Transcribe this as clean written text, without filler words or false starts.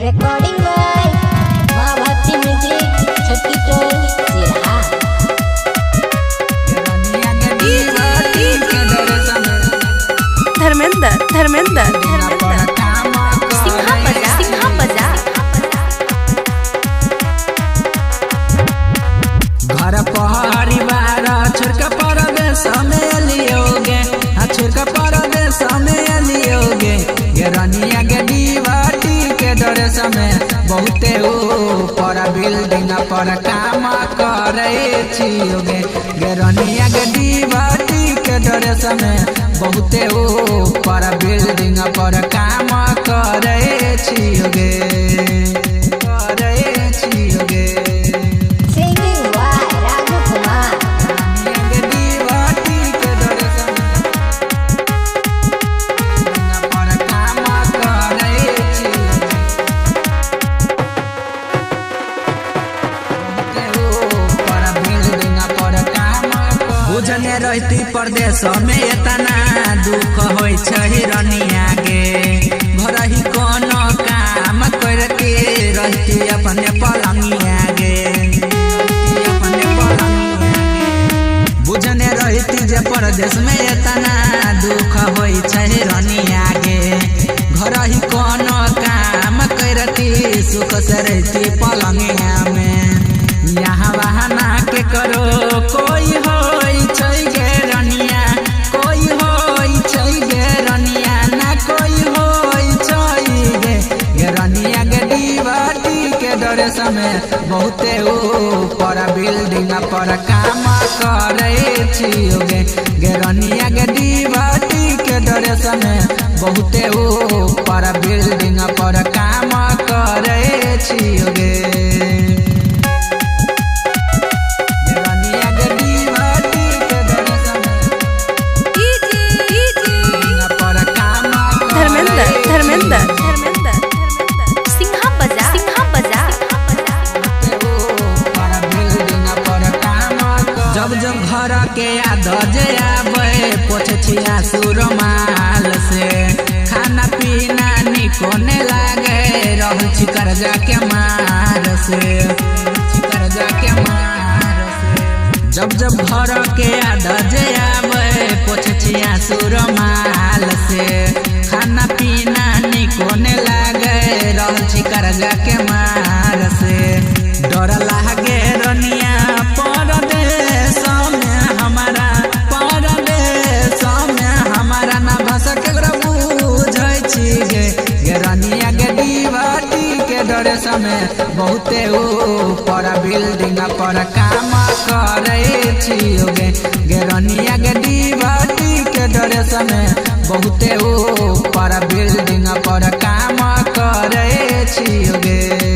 Recording by माँ भक्ति music छठी toll Siraha. Dharmendra Sinha बजा घर परिवार छोड़कर परदेश में लियोगे, छोड़कर परदेश में लियोगे। गेरनिया के दीवाटी के ड्रेस में बहुते ऊपर बिल्डिंग पर काम करे छियोगे। गेरनिया के दीवाटी के ड्रेस में बहुते ऊपर बिल्डिंग पर काम करे छियोगे, करे छियोगे। बुझने रहती परदेश में इतना दुख होई छही रनिया के। घर ही कोनो काम करके रहती अपने पलंगिया गे, अपने पलंगिया गे। बुझने रहती जे परदेश में इतना दुख होई छही रनिया गे। घर ही कोनो काम करती सुख से रहती पलंगिया में। यहाँ वहाँ ना के करो कोई होई छै गेरनिया, कोई होई छै गेरनिया, ना कोई होई छै गेरनिया के दीवाटी के ड्रेस में बहुते ऊपर बिल्डिंग पर काम करे छियोगे। गेरनिया के दीवाटी के ड्रेस में बहुते ऊपर बिल्डिंग पर काम करे छियोगे। धर्मेंद्र सिंहा बजा जब जब घर के याद जे आवे पोछे छिया सुरमाल से। खाना पीना निकोने लागे रहल छी कर्जा के मार से, कर्जा के मार से। जब जब घर के याद जे आवे पोछे छिया सुरमाल से। खाना पीना निकोने लागे रहल छी कर्जा के मार से। डर लागे रनिया परदेश में हमारा, परदेश में हमारा ना भाषा केकरा बुझै छी गे। गेरनिया के दीवाटी के ड्रेस में बहुते ऊपर बिल्डिंग पर काम करे छियोगे। गेरनिया के दीवाटी के ड्रेस में बहुते ऊपर बिल्डिंग पर काम करे छियोगे।